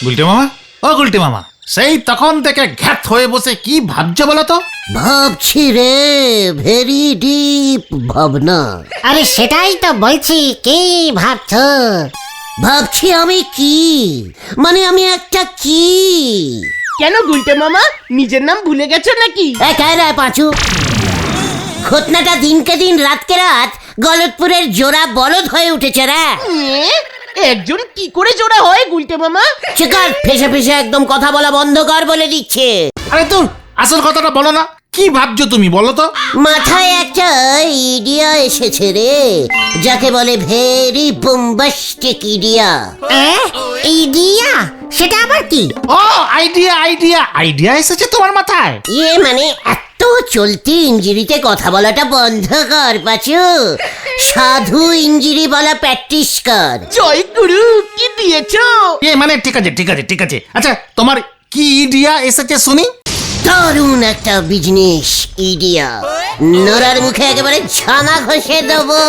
গুলটে মামা, ও গুলটে মামা, সেই তখন থেকে ঘ্যাত হয়ে বসে কি ভাবছো বলো তো? ভাবছি রে, ভেরি ডিপ ভাবনা। আরে সেটাই তো বলছি, কি ভাবছো? ভাবছি আমি কি, মানে আমি একটা কি। কেন গুলটে মামা, নিজের নাম ভুলে গেছো নাকি? একাই রায় পাঁচু, ঘটনাটা দিনকে দিন রাতকে রাত গলতপুরের জোড়া বলদ হয়ে উঠেছে রে। একজন কি করে জোড়া হয় গুলটে মামা? চিকার ফেসে ফেসে একদম কথা বলা বন্ধ কর বলে দিচ্ছে। আরে তোর আসল কথাটা বলো না, কি ভাবছো তুমি বলো তো? মাথায় একটা ইডিয়া এসেছে রে, যাকে বলে ভেরি বোম্বাস্টিক ইডিয়া। ইডিয়া? সেটা আবার কি? ও আইডিয়া আইডিয়া আইডিয়া এসেছে তোমার মাথায়? ইয়ে মানে এত চলতি ইঞ্জিরিতে কথা বলাটা বন্ধ কর পাচু, সাধু ইঞ্জিরি বলা প্র্যাকটিস কর। জয় গুরু, কি দিয়েছো? মানে ঠিক আছে ঠিক আছে ঠিক আছে, আচ্ছা তোমার কি আইডিয়া এসেছে শুনি? দারুণ একটা বিজনেস ইডিয়া, নোরার মুখে একেবারে ছানা ঘষে দেবো।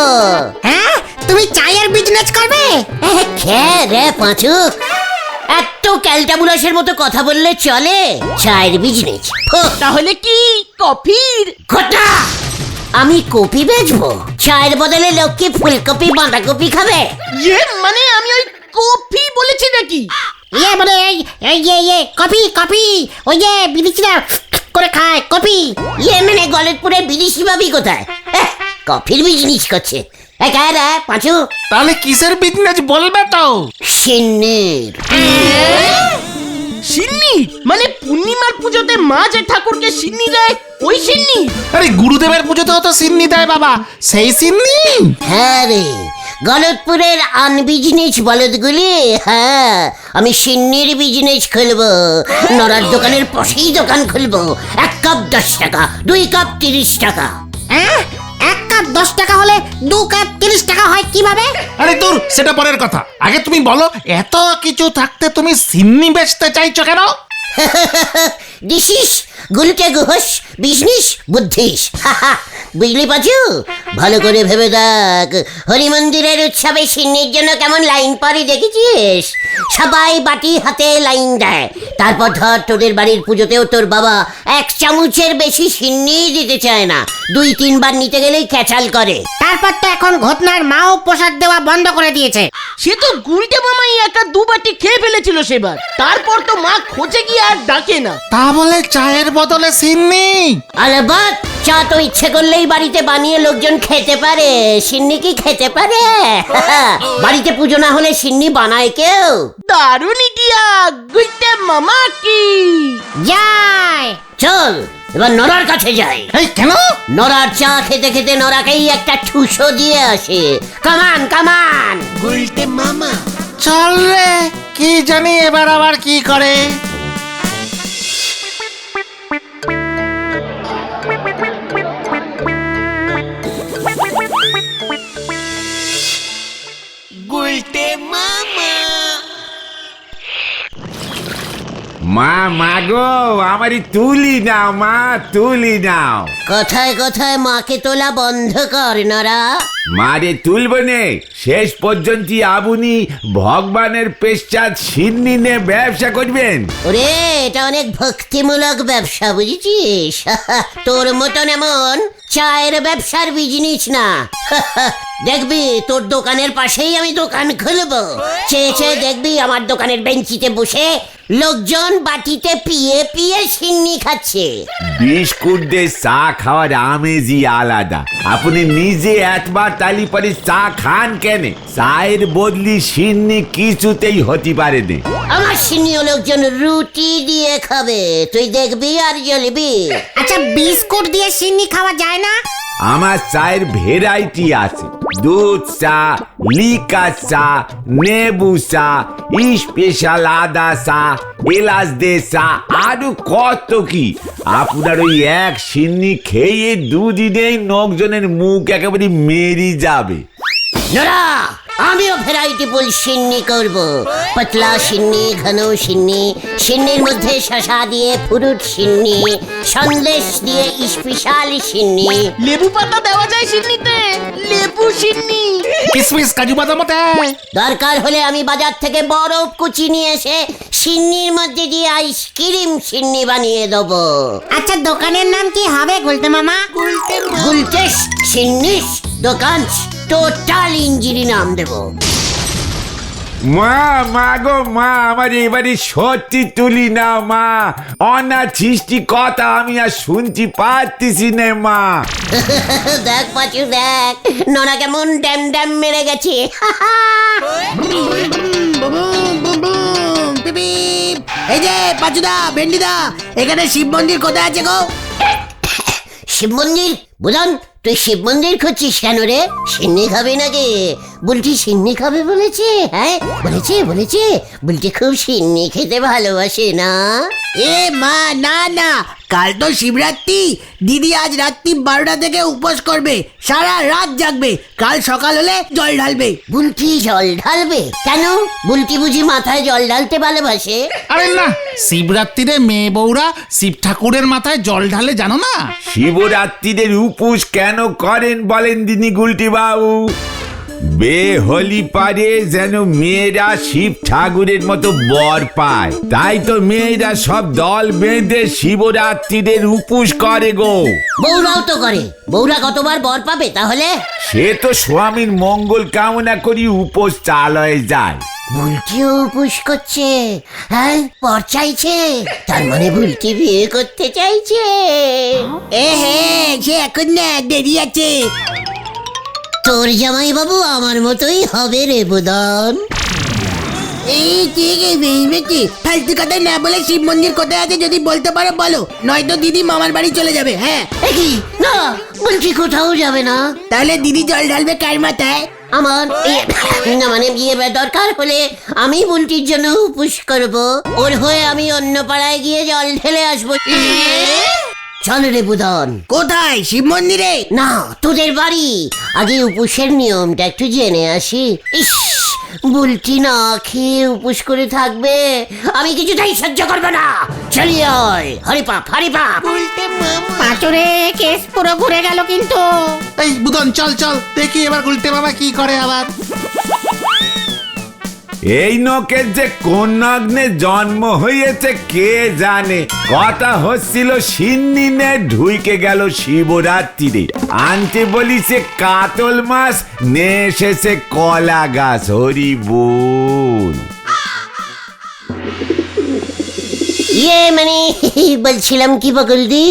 হ্যাঁ, তুমি চায়ের বিজনেস করবে? খেয়ে রে পাঁচু, এত ক্যালটাবুলাসের মতো কথা বললে চলে? চায়ের বিজনেস তাহলে কি কফির? ঘটা, আমি কপি বেচবো? চায়ের বদলে লোককে ফুলকপি বাঁধাকপি খাবে? ইয়ে মানে আমি ওই কফি বলেছি নাকি? ইয়ে মানে কপি কপি, ওই যে বিদেশিরা করে খায় কপি। ইয়ে মানে গলতপুরে বিদেশি ভাবি কোথায় কফির বিজনেস করছে? একা রে পাঁচু, তাহলে কিসের বিজনেস বলবে তো? সিন্নির। সিন্নি মানে পূর্ণিমার পুজোতে মা যে ঠাকুরকে সিন্নি দেয়, ওই সিন্নি? আরে গুরুদেবের পুজোতেও তো সিন্নি দেয় বাবা, সেই সিন্নি। হ্যাঁ রে, গলতপুরের আনবিজনেস বলদগুলি। হ্যাঁ, আমি সিন্নির বিজনেস খুলবো, নড়ার দোকানের পাশেই দোকান খুলবো। 1 কাপ 10 টাকা, 2 কাপ 30 টাকা। হ্যাঁ, 1 কাপ 10 টাকা হলে 2 কাপ 30 টাকা হয় কিভাবে? আরে তোর সেটা পরের কথা, আগে তুমি বলো এত কিছু থাকতে তুমি সিন্নি বেচতে চাইছো কেন? This is Gulte গুহস business বুদ্ধিস। বুঝলি পাচু, ভালো করে ভেবে দেখ, হরি মন্দিরের উৎসবে সিন্নির জন্য কেমন লাইন পড়ে দেখেছিস? সবাই বাটি হাতে লাইন দেয়। তারপর ধর তোদের বাড়ির পুজোতেও তোর বাবা 1 চামচের বেশি সিন্নি দিতে চায় না, 2-3 বার নিতে গেলেই ক্যাচাল করে। তারপর তো এখন ঘটনার মাও প্রসাদ দেওয়া বন্ধ করে দিয়েছে। সে তো গুলটে মামাই একা 2 বাটি খেয়ে ফেলেছিল সেবার, তারপর তো মা খোঁজে গিয়ে আর ডাকে না। তা বলে চায়ের বদলে সিন্নি? আলাবাদ, চা তো ইচ্ছে করলেই বাড়িতে বানিয়ে লোকজন খেতে পারে, সিন্নি কি খেতে পারে? বাড়িতে পুজো না হলে সিন্নি বানায় কেউ? দারুণ ইডিয়া, গুলটে মামা কি যায়। চল এবার নরার কাছে যাই। এই কেন? নরার চা খেতে খেতে নরাকেই একটা ঠুসো দিয়ে আসে। কামান কামান। চল রে, কি জানি এবার আবার কি করে। মা মাগো, আমারই তুলি নাও মা, তুলি নাও। কথায় কথায় মাকে তোলা বন্ধ কর নরা। মারে তুলব নে, শেষ পর্যন্ত আবুনি ভগবানের পেশ্চাৎ সিন্নি নে ব্যবসা করবেন। ওরে, এটা অনেক ভক্তিমূলক ব্যবসা, বুঝেছিস? তোর মতন এমন চায়ের ব্যবসার বিজনেস না। দেখবি তোর দোকানের পাশেই আমি দোকান খুলবো। চেয়ে চেয়ে দেখবি আমার দোকানের বেঞ্চিতে বসে লোকজন বাটিতে পিয়ে পিয়ে সিন্নি খাচ্ছে। বিস্কুট দিয়ে চা খাওয়ার আমেজই আলাদা। আপনি নিজে একবার তালি পরে চা খান কেন? চায়ের বদলি সিন্নি কিছুতেই হতে পারে না। আমার সিন্নিও লোকজন রুটি দিয়ে খাবে, তুই দেখবি আর জ্বলবি। আচ্ছা, বিস্কুট দিয়ে সিন্নি খাওয়া যায় না? আমার চায়ের ভেরাইটি আছে, দুধ চা, লিকা চা, নেবু চা, স্পেশাল আদা চা, এলাচ দে চা, আরো কত কি। আপনার ওই এক সিন্নি খেয়ে দুদিনেই লোকজনের মুখ একেবারে মেরি যাবে। নরা, আমিও ভ্যারাইটি ফুল সিন্নি করব। পাতলা সিন্নি, ঘন সিন্নি, সিন্নির মধ্যে শসা দিয়ে ফ্রুট সিন্নি, সন্দেশ দিয়ে স্পেশাল সিন্নি। লেবু পাতা দেওয়া যায় সিন্নিতে, লেবু সিন্নি। কিসমিস কাজু বাদাম দেয়। দরকার হলে আমি বাজার থেকে বরফ কুচি নিয়ে এসে সিন্নির মধ্যে দিয়ে আইসক্রিম সিন্নি বানিয়ে দেবো। আচ্ছা দোকানের নাম কি হবে গুলতে মামা? গুলটেস সিন্নিস দোকান, টোটাল ইঞ্জিনি নাম দেবো। মা মা গো মা, আমার এবারে সত্যি তুলি না মা, অনাছিষ্টি কথা আমি আর শুনতে পারতেছি না মা। দেখ পাচু দেখ, নোনা কেমন ড্যাম ড্যাম মেরে গেছে। এই যে পাচুদা, ভেন্ডিদা, এখানে শিব মন্দির কোথায় আছে গো? শিব মন্দির? বুধন, তুই শিব মন্দির খুঁজছিস কেন রে? সিন্নি খাবে নাকি? বুলটি সিন্নি খাবে বলেছে? হ্যাঁ বলেছে বলেছে, বুলটি খুব সিন্নি খেতে ভালোবাসে না? এ মা, না না, কাল তো শিবরাত্রি। দিদি আজ রাত্রি 12টা থেকে উপোস করবে, সারা রাত জাগবে, কাল সকাল হলে জল ঢালবে। বুলটি জল ঢালবে কেন? বুলটি বুঝি মাথায় জল ঢালতে ভালোবাসে? আরে না, শিবরাত্রিরে মেয়ে বউরা শিব ঠাকুরের মাথায় জল ঢালে জানো না? শিবরাত্রিদের উপোস কেন করেন বলেন দিনি গুলটি বাবু? বেহলি পারে যেন মেয়েরা শিব ঠাকুরের মতো বর পায়, তাই তো মেয়েরা সব দল বেঁধে শিবরাত্রিদের উপোস করে গো। বউরাও তো করে, বউরা কতবার বর পাবে তাহলে? সে তো স্বামীর মঙ্গল কামনা করি উপোস চালয়ে যায়। বুলটিও উপোস করছে? হ্যাঁ, পর চাইছে, তার মানে বুলটি বিয়ে করতে চাইছে। এ হে, সে এখন না, দেরি আছে। তোর জামাই বাবু আমার মতোই হবে রে বুদন। এই ঠিক আছে, ফালতু কথা না বলে শিব মন্দির কোথায় আছে যদি বলতে পারো বলো, নয়তো দিদি মামার বাড়ি চলে যাবে। হ্যাঁ, কি না, বুলটি কোথাও যাবে না। তাহলে দিদি জল ঢালবে কার মাথায়? আমার না মানে বিয়ে দরকার হলে আমি বুলটির জন্য উপোস করব, ওর হয়ে আমি অন্য পাড়ায় গিয়ে জল ঢেলে আসবো। চল রে বুদন। কোথায়? শিব মন্দিরে? না, তোদের বাড়ি। আগে উপোসের নিয়মটা একটু জেনে আসি। ইস, বুলটি না খেয়ে উপোস করে থাকবে, আমি কিছুতেই সহ্য করবো না। চলি আয়, হরিপাপ হরিপাপ। পাঁচুরে কেস পুরো ঘুরে গেল কিন্তু। এই বুদন চল চল, দেখি এবার গুলটে বাবা কি করে আবার। এই নকের যে কোন নগ্নে জন্ম হয়েছে কে জানে। কথা হচ্ছিল সিন্নি নে ঢুইকে গেল শিবরাত্রিরে, আনতে বলিছে কাতল মাছ, নে এসেছে কলা গাছ। হরি বল। মানে বলছিলাম কি বগলদি,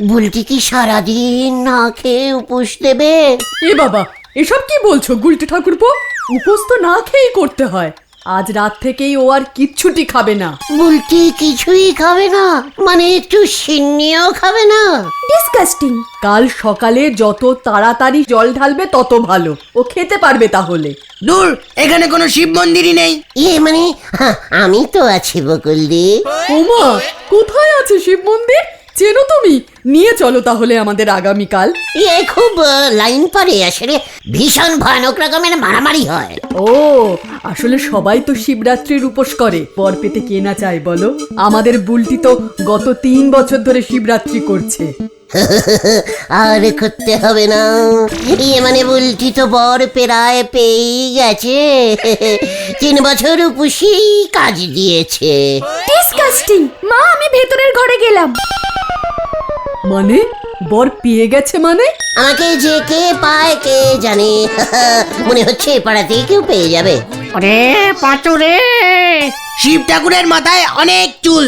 বুলটি কি সারাদিন না খেয়ে উপোস দেবে? এ বাবা, এসব কি বলছো গুলটে ঠাকুরপো? উপোস তো না খেয়েই করতে হয়। আজ রাত থেকেই ও আর কিচ্ছুটি খাবে না। বুলটি কিছুই খাবে না? মানে একটু সিন্নিও খাবে না? ডিসকাস্টিং। কাল সকালে যত তাড়াতাড়ি জল ঢালবে তত ভালো, ও খেতে পারবে তাহলে। দূর, এখানে কোনো শিব মন্দিরই নেই। মানে আমি তো আছি বকুলদি। ওমা, কোথায় আছে শিব মন্দির? চেনো তুমি? নিয়ে চলো তাহলে আমাদের আগামীকাল। খুব লাইন পরে আসলে ভীষণ ভয়ানক রকমের মারামারি হয়। ও, আসলে সবাই তো শিবরাত্রির উপোস করে, পর পেতে কে না চায় বলো? আমাদের বুলটি তো গত 3 বছর ধরে শিবরাত্রি করছে। আর করতে হবে না, মানে বুলটি তো বর পেরায় পেয়ে গেছে। 3 বছর উপসী কাজ দিয়েছে। ডিসকাস্টিং। মা, আমি ভেতরের ঘরে গেলাম। মানে বর পেয়ে গেছে মানে? আমাকে যে কে পায় কে জানে। মনে হচ্ছে পাড়াতেই কেউ পেয়ে যাবে। ওরে পাঁচুরে, শিব ঠাকুরের মাথায় অনেক চুল।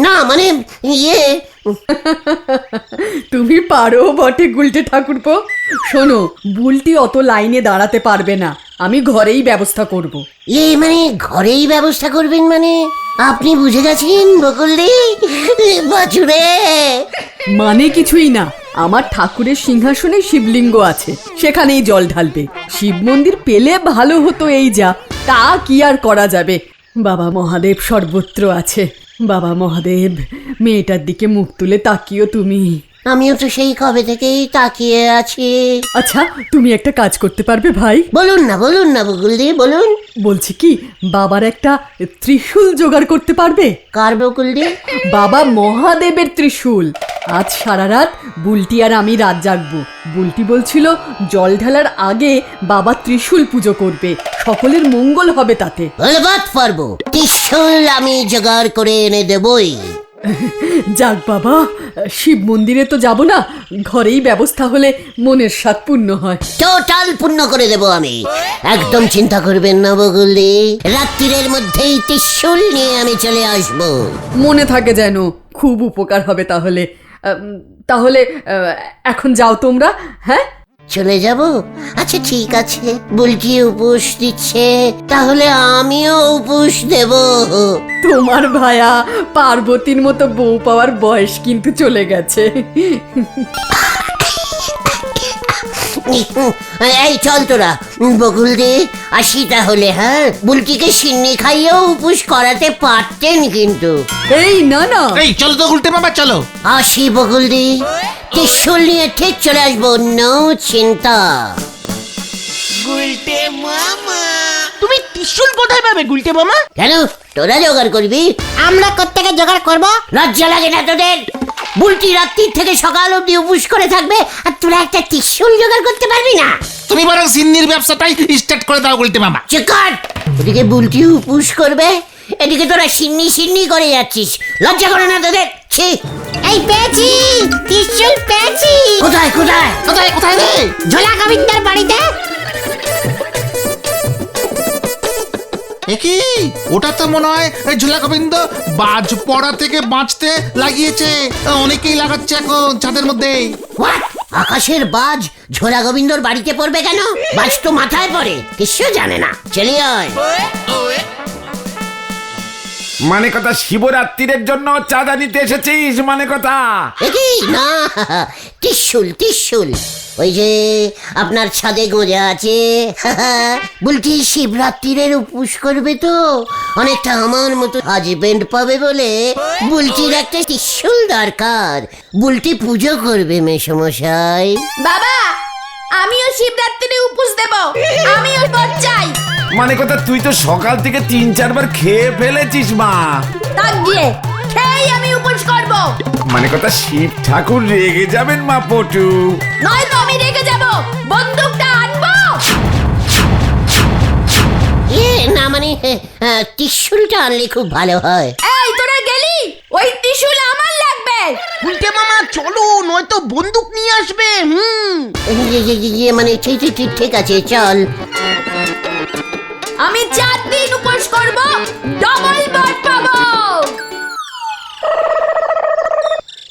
না মানে তুমি পারো বটে গুলটে ঠাকুরপো। শোনো, বুলটি অত লাইনে দাঁড়াতে পারবে না, আমি ঘরেই ব্যবস্থা করব। মানে ঘরেই ব্যবস্থা করবেন মানে? আপনি বুঝে গেছেন বকুলদি বাছুরে? মানে কিছুই না, আমার ঠাকুরের সিংহাসনে শিবলিঙ্গ আছে, সেখানেই জল ঢালবে। শিব মন্দির পেলে ভালো হতো, এই যা, তা কি আর করা যাবে। বাবা মহাদেব সর্বত্র আছে। বাবা মহাদেব, মেয়েটার দিকে মুখ তুলে তাকিও তুমি। আমিও তো সেই কবে থেকেই তাকিয়ে আছি। আচ্ছা তুমি একটা কাজ করতে পারবে ভাই? বলুন না বকুলদি, বলুন। বলছি কি, বাবার একটা ত্রিশূল জোগাড় করতে পারবে? কার বকুলদি? বাবা মহাদেবের ত্রিশূল। আজ সারা রাত বুলটি আর আমি রাত জাগবো। বুলটি বলছিল জল ঢালার আগে বাবা ত্রিশূল পুজো করবে, সকলের মঙ্গল হবে তাতে। বলবাত পারবো, ত্রিশূল আমি জোগাড় করে এনে দেবই। যাক বাবা, শিব মন্দিরে তো যাব না, ঘরেই ব্যবস্থা হলে মনের স্বাদ পূর্ণ হয়। টোটাল পূর্ণ করে দেব আমি, একদম চিন্তা করবেন না বকুলদি। রাত্রির মধ্যেই ত্রিশূল নিয়ে আমি চলে আসব। মনে থাকে যেন, খুব উপকার হবে তাহলে। তাহলে এখন যাও তোমরা। হ্যাঁ, চলে যাব? আচ্ছা ঠিক আছে, বুলটি উপোস দিচ্ছে, তাহলে আমিও উপোস দেব। তোমার ভায়া পার্বতীর মতো বউ পাওয়ার বয়স কিন্তু চলে গেছে। এই চল তোরা, বকুলদি আসি তাহলে। হ্যাঁ, বুলটিকে সিন্নি খাইয়েও উপোস করাতে পারতেন কিন্তু। এই না না, এই চলো তো উল্টে মামা, চলো। আসি বকুলদি, ত্রিশূল নিয়ে ঠিক চলে আসবো, নো চিন্তা। তুমি ত্রিশূল কোথায় পাবে গুলটে মামা? কেন, তোরা জোগাড় করবি? আমরা কোত্থেকে জোগাড় করব? লজ্জা লাগে না তোদের? বুলটি রাত্রির থেকে সকাল অবধি উপোস করে থাকবে, আর তোরা একটা ত্রিশূল জোগাড় করতে পারবি না? তুমি বরং সিন্নির ব্যবসাটাই স্টার্ট করে দাও উল্টে মামা। চিকার, ওদিকে বুলটি উপোস করবে, এদিকে তোরা সিন্নি করে যাচ্ছিস। লজ্জা করে না তোদের? ছি! এই পেয়েছি, ত্রিশূল পেয়েছি। কোথায় কোথায়? কোথায় কোথায় রে? ঝোলা গোবিন্দার বাড়িতে। কি ওটা তো মনে হয় ওই ঝোলা গোবিন্দ বাজ পড়া থেকে বাঁচতে লাগিয়েছে। অনেকেই লাগাচ্ছে এখন ছাদের মধ্যে। What? আকাশের বাজ ঝোলা গোবিন্দর বাড়িতে পড়বে কেন? বাজ তো মাথায় পড়ে, কিছু জানে না। চলি আয়। মানে কথা শিবরাত্রির জন্য চাঁদা নিতে এসেছিস? মানে কথা কি না, ত্রিশূল ওই যে আপনার ছাদে গোজা আছে। বলছি শিবরাত্রির উপোস করবে তো, অনেকটা আমার মতো হাজবেন্ড পাবে বলে বুলটির একটা ত্রিশূল দরকার। বুলটি পুজো করবে মেসমশাই। বাবা, আমিও শিবরাত্রিরে উপোস দেব, আমিও বর চাই। মানে কথা তুই তো সকাল থেকে 3-4 বার খেয়ে ফেলেছিস মা। তাক গিয়ে খেয়েই আমি উপোস করব। মানে কথা শিব ঠাকুর রেগে যাবেন মা পটু। নয়তো আমি রেগে যাব, বন্দুকটা আনবো। না মানে ত্রিশূলটা আনলে খুব ভালো হয়। এই তোরা গেলি, ওই ত্রিশূল আমার লাগবে। গুলটে মামা চলো, নয়তো বন্দুক নিয়ে আসবে। মানে ঠিক আছে, চল। আমি 4 দিন উপোস করব, ডবল বর পাবো।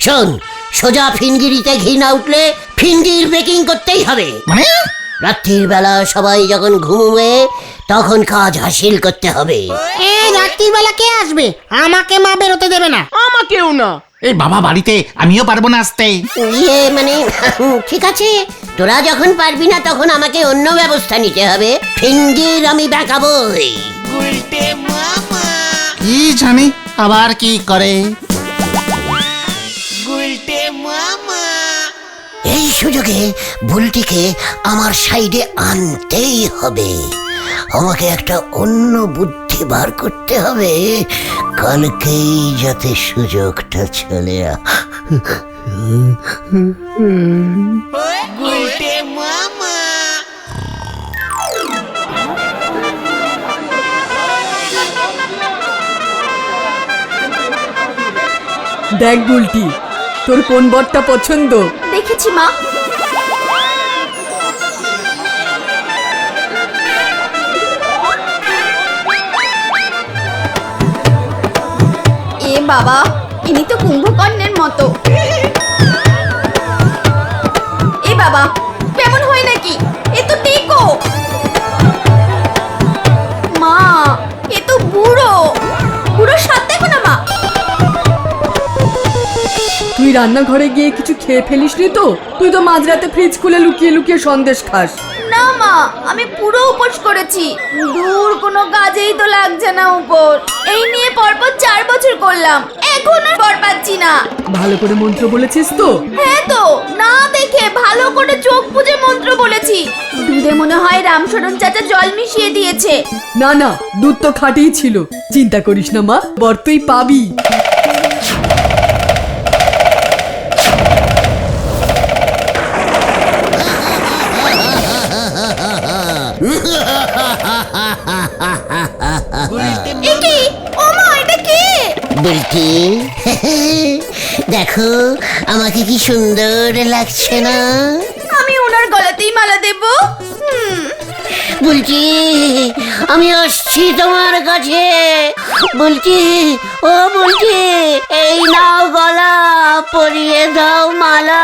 শোন, সোজা ফিনগিরিতে ঘি না উঠলে ফিনগির বেকিং করতেই হবে। মানে রাত্রির বেলা সবাই যখন ঘুমবে তখন কাজ হাসিল করতে হবে। এই রাত্রির বেলা কে আসবে? আমাকে মা বেরোতে দেবে না। আমাকেও না। এই বাবা বাড়িতে, আমিও পারবো না আসতে। মানে ঠিক আছে, তোরা যখন পারবি না তখন আমাকে অন্য ব্যবস্থা নিতে হবে। ফিনগির আমি বেঁকাবই। কি জানি আবার কি করে। এই সুযোগে বুলটিকে আমার সাইডে আনতেই হবে। আমাকে একটা অন্য বুদ্ধি বার করতে হবে, কালকেই যাতে সুযোগটা চলে দেখ বুলটি, তোর কোন বরটা পছন্দ? দেখেছি মা। এ বাবা, ইনি তো কুম্ভকর্ণের মতো। এ বাবা, কেমন হয় নাকি? এ তো টেকো। মা, এ তো বুড়ো। বুড়োর সাথে দেখো না মা। তুই রান্নাঘরে গিয়ে কিছু খেয়ে ফেলিস নি তো? তুই তো মাঝরাতে ফ্রিজ খুলে লুকিয়ে লুকিয়ে সন্দেশ খাস। না মা, আমি পুরো উপোস করেছি। দূর কোনো কাজেই তো লাগছে না উপোস। এই নিয়ে পরপর 4 বছর করলাম, এখন আর বর পাচ্ছি না। ভালো করে মন্ত্র বলেছিস তো? হ্যাঁ তো, না দেখে ভালো করে চোখ বুজে মন্ত্র বলেছি। দুধে মনে হয় রামশরণ চাচা জল মিশিয়ে দিয়েছে। না না, দুধ তো খাঁটিই ছিল। চিন্তা করিস না মা, বর তুই পাবি। একি ও মা, এটা কি? বলছি দেখো আমাকে কি সুন্দর লাগছে না? আমি ওনার গলাতেই মালা দেব। বলছি আমি আসছি তোমার কাছে। বলছি ও বলছি, এই নাও গলা, পরিয়ে দাও মালা।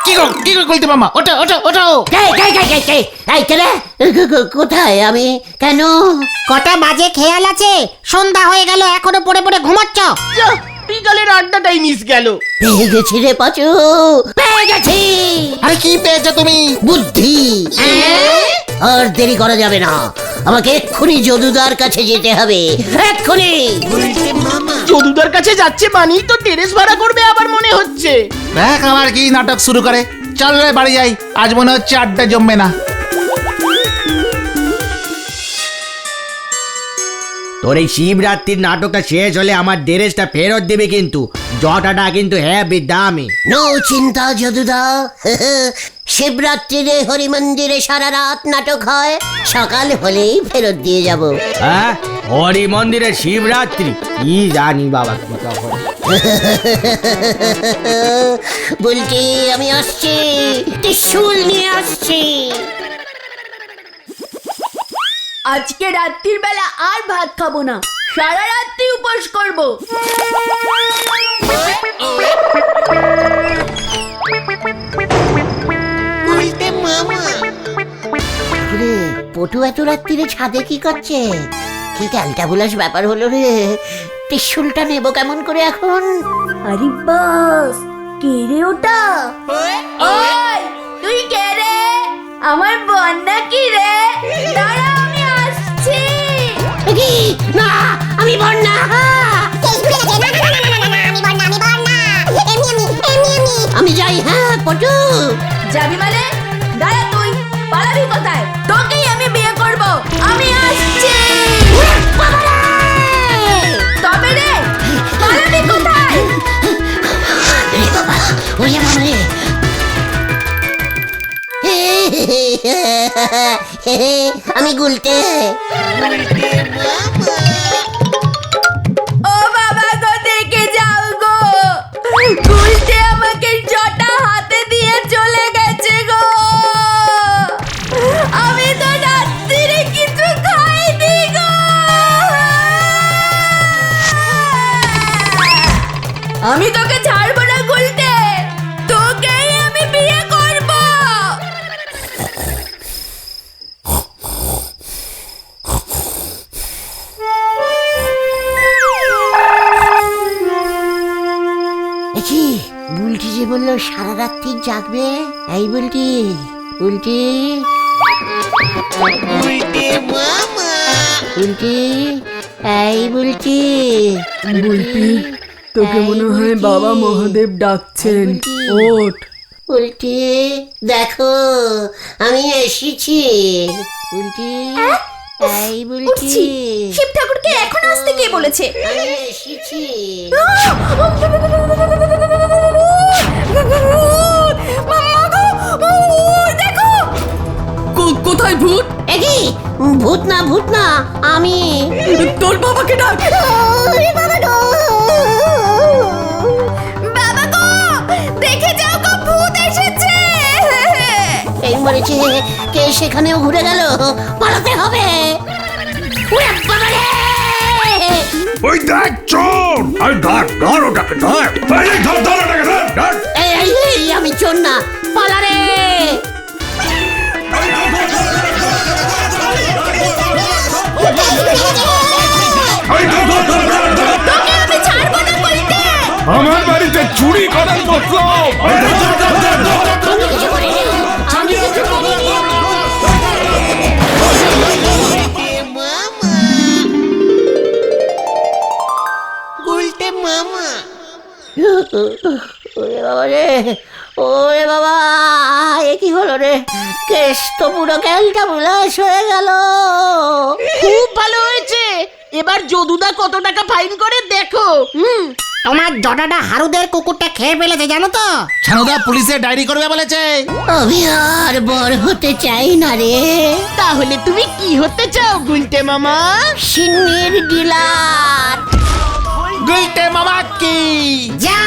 কি গো কইতে মামা, ওটা ওটা ওটাও। এই ছেলে, কোথায় আমি? কেন? কটা বাজে খেয়াল আছে? সন্ধ্যা হয়ে গেল, এখনো পড়ে পড়ে ঘুমাচ্ছ? বিকালের আড্ডাটাই মিস গেল। পেয়ে গেছি রে পাচু, পেয়ে গেছি। আরে কি পেয়েছো তুমি? বুদ্ধি। আর দেরি করা যাবে না, আমাকে এক্ষুনি যদুদার কাছে যেতে হবে, এক্ষুনি। যদুদার কাছে যাচ্ছে মানেই তো টেরেস ভাড়া করবে আবার মনে হচ্ছে। দেখ আবার কি নাটক শুরু করে। চল রে বাড়ি যাই, আজ মনে হচ্ছে আড্ডা জমবে না। তোর এই শিবরাত্রির নাটকটা শেষ হলে আমার ড্রেসটা ফেরত দেবে, কিন্তু জটাটা কিন্তু হেবি দামি। নো চিন্তা যদুদা, শিবরাত্রিরে হরি মন্দিরে সারা রাত নাটক হয়, সকাল হলেই ফেরত দিয়ে যাব। হ্যাঁ, হরি মন্দিরে শিবরাত্রি কি জানি বাবা কি তখন। বলছি আমি আসছি, ত্রিশূল নিয়ে আসছি। আজকে রাত্রির বেলা আর ভাত খাবো না, সারা রাত্রি উপোস করব। রে পটু এত রাত্রিরে ছাদে কি করছে? কি ক্যালটাবুলাস ব্যাপার হলো রে। ত্রিশূলটা নেব কেমন করে এখন? আরে বাস, কে রে ওটা? ওই তুই কে রে? আমার বন্যা কি রে? দাঁড়া, আমি আসছি। কি? না আমি বন্যা। আমি যাই। হ্যাঁ পটু। যাবি মানে? দাঁড়া, তুই পালাবি কোথায়? তোকেই আমি বিয়ে করব। আমি আসছি। তবে রে, পালাবি কোথায়? ওরে বাবা রে। আমি গুলতে। ও বাবা গো, দেখে যাও গো, গুলটে আমাকে জটা হাতে দিয়ে চলে গেছে গো। আমি তো রাত্রিরে কিছু খাইনি গো। আমি তোকে ছাড়বো না গুলটে, তোকেই আমি বিয়ে করব। দেখি বুলটি যে বললো সারা রাত্রি জাগবে। এই বুলটি, বুলটি, বুলটি, এই বুলটি। বুলটি, তোকে মনে হয় বাবা মহাদেব ডাকছেন, ওঠ। বুলটি দেখো আমি এসেছি। বুলটি, এই বুলটি, উঠছি। শিব ঠাকুরকে এখন আসতে কে বলেছে? আমি এসেছি। কোথায় ভূত? একই ভূত না, ভূত না, আমি। তোর বাবাকে ডাক। বাবা গো, দেখে যাও গো, ভূত এসেছে। এই মরেছে, কে সেখানেও ঘুরে গেল, পালাতে হবে। ওরে বাবা রে! ওই দেখ চোর! আরে ধর ধর ওটাকে ধর! এই ধর ধর ওটাকে ধর! ধর! এই আমি চোর না, পালা রে! তোকে আমি ছাড়বো না বলতে। আমার বাড়িতে চুরি করার মতলব! আমি কিছু করিনি, আমি কিছু করিনি। ওরে বাবা রে, ওরে বাবা, এ কি হলো রে? কেস তো পুরো ক্যালটা বুলাস হয়ে গেল। খুব ভালো হয়েছে। এবার যদুদা কত টাকা ফাইন করে দেখো। তোমার জটাটা হারুদের কুকুরটা খেয়ে ফেলেছে জানো তো। ছানুদা পুলিশে ডায়েরি করবে বলেছে। আমি আর বড় হতে চাই না রে, তাহলে তুমি কি হতে চাও গুলটে মামা? সিন্নির ডিলার। গুলটে মামা কি যা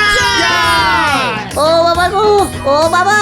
ও বাবা গো, ও বাবা,